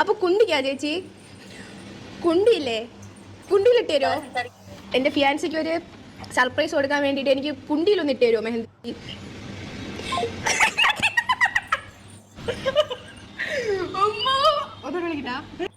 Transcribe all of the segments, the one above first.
അപ്പൊ കുണ്ടിക്കാ ചേച്ചി? കുണ്ടിയില്ലേ? കുണ്ടിയിലിട്ട് തരുമോ? എന്റെ ഫിയാൻസിക്ക് ഒരു സർപ്രൈസ് കൊടുക്കാൻ വേണ്ടിട്ട് എനിക്ക് കുണ്ടിയിലൊന്ന് ഇട്ട് തരുമോ മെഹന്തി?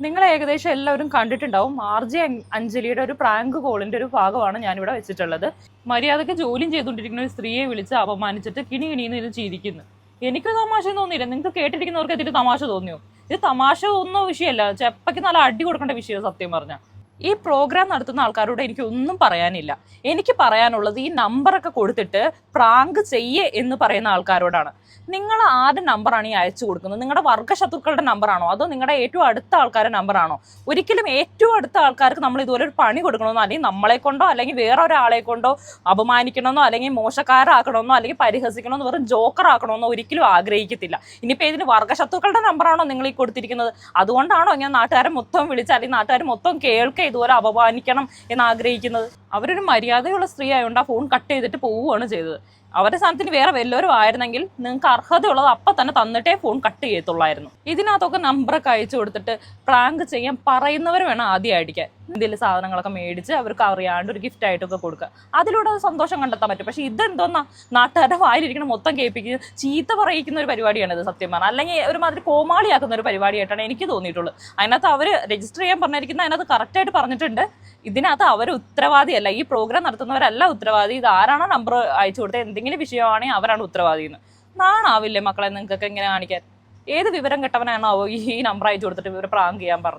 നിങ്ങൾ ഏകദേശം എല്ലാവരും കണ്ടിട്ടുണ്ടാവും. ആർജെ അഞ്ജലിയുടെ ഒരു പ്രാങ്ക് കോളിന്റെ ഒരു ഭാഗമാണ് ഞാനിവിടെ വെച്ചിട്ടുള്ളത്. മര്യാദക്ക് ജോലിയും ചെയ്തുകൊണ്ടിരിക്കുന്ന ഒരു സ്ത്രീയെ വിളിച്ച് അപമാനിച്ചിട്ട് കിണിന്ന് ഇത് ചിരിക്കുന്നു. എനിക്ക് തമാശ തോന്നിയില്ല. നിങ്ങൾക്ക് കേട്ടിരിക്കുന്നവർക്ക് ഇതിൽ തമാശ തോന്നിയോ? ഇത് തമാശ ഒന്നും വിഷയമല്ല, ചെപ്പയ്ക്ക് നല്ല അടി കൊടുക്കേണ്ട വിഷയം സത്യം പറഞ്ഞാൽ. ഈ പ്രോഗ്രാം നടത്തുന്ന ആൾക്കാരോട് എനിക്ക് ഒന്നും പറയാനില്ല. എനിക്ക് പറയാനുള്ളത് ഈ നമ്പറൊക്കെ കൊടുത്തിട്ട് പ്രാങ്ക് ചെയ്യേ എന്ന് പറയുന്ന ആൾക്കാരോടാണ്. നിങ്ങൾ ആരുടെ നമ്പറാണ് ഈ അയച്ചു കൊടുക്കുന്നത്? നിങ്ങളുടെ വർഗ്ഗശത്രുക്കളുടെ നമ്പറാണോ അതോ നിങ്ങളുടെ ഏറ്റവും അടുത്ത ആൾക്കാരുടെ നമ്പറാണോ? ഒരിക്കലും ഏറ്റവും അടുത്ത ആൾക്കാർക്ക് നമ്മൾ ഇതുപോലെ ഒരു പണി കൊടുക്കണമെന്നോ അല്ലെങ്കിൽ നമ്മളെ കൊണ്ടോ അല്ലെങ്കിൽ വേറെ ഒരാളെ കൊണ്ടോ അപമാനിക്കണമെന്നോ അല്ലെങ്കിൽ മോശക്കാരാക്കണമെന്നോ അല്ലെങ്കിൽ പരിഹസിക്കണമെന്നോ വെറും ജോക്കർ ആക്കണമെന്നോ ഒരിക്കലും ആഗ്രഹിക്കത്തില്ല. ഇനിയിപ്പോൾ ഇതിന് വർഗ്ഗശത്രുക്കളുടെ നമ്പറാണോ നിങ്ങൾ ഈ കൊടുത്തിരിക്കുന്നത്? അതുകൊണ്ടാണോ ഞാൻ നാട്ടുകാരെ മൊത്തം വിളിച്ച് അല്ലെങ്കിൽ നാട്ടുകാർ മൊത്തം കേൾക്കുക ഇതുപോലെ അപമാനിക്കണം എന്ന് ആഗ്രഹിക്കുന്നത്? അവരൊരു മര്യാദയുള്ള സ്ത്രീ ആയതുകൊണ്ട് ആ ഫോൺ കട്ട് ചെയ്തിട്ട് പോവുകയാണ് ചെയ്തത്. അവരുടെ സ്ഥാനത്തിന് വേറെ വല്ലവരും ആയിരുന്നെങ്കിൽ നിങ്ങൾക്ക് അർഹതയുള്ളത് അപ്പം തന്നെ തന്നിട്ടേ ഫോൺ കട്ട് ചെയ്യത്തുള്ളായിരുന്നു. ഇതിനകത്തൊക്കെ നമ്പറൊക്കെ അയച്ചു കൊടുത്തിട്ട് പ്രാങ്ക് ചെയ്യാൻ പറയുന്നവർ വേണം ആദ്യം അടിക്കാൻ. എന്തെങ്കിലും സാധനങ്ങളൊക്കെ മേടിച്ച് അവർക്ക് അറിയാണ്ട് ഒരു ഗിഫ്റ്റ് ആയിട്ടൊക്കെ കൊടുക്കുക. അതിലൂടെ സന്തോഷം കണ്ടെത്താൻ പറ്റും. പക്ഷെ ഇതെന്തോന്നാ നാട്ടുകാരുടെ വായിലിരിക്കുന്ന മൊത്തം കേൾപ്പിക്കുക, ചീത്ത പറയിക്കുന്ന ഒരു പരിപാടിയാണ് ഇത് സത്യം പറഞ്ഞാൽ. അല്ലെങ്കിൽ ഒരുമാതിരി കോമാളിയാക്കുന്ന ഒരു പരിപാടിയായിട്ടാണ് എനിക്ക് തോന്നിയിട്ടുള്ളത്. അതിനകത്ത് അവർ രജിസ്റ്റർ ചെയ്യാൻ പറഞ്ഞിരിക്കുന്നത് അതിനകത്ത് കറക്റ്റായിട്ട് പറഞ്ഞിട്ടുണ്ട്. ഇതിനകത്ത് അവർ ഉത്തരവാദിയല്ല, ഈ പ്രോഗ്രാം നടത്തുന്നവരല്ല ഉത്തരവാദി. ഇത് ആരാണോ നമ്പർ അയച്ചു കൊടുത്തത് എന്തെങ്കിലും വിഷയമാണെങ്കിൽ അവരാണ് ഉത്തരവാദി എന്ന്. നാണാവില്ലേ മക്കളെ നിങ്ങൾക്കൊക്കെ ഇങ്ങനെ കാണിക്കാൻ? ഏത് വിവരം കെട്ടവനാണോ ഈ നമ്പർ അയച്ചു കൊടുത്തിട്ട് ഇവർ പ്രാങ്ക് ചെയ്യാൻ പറഞ്ഞത്?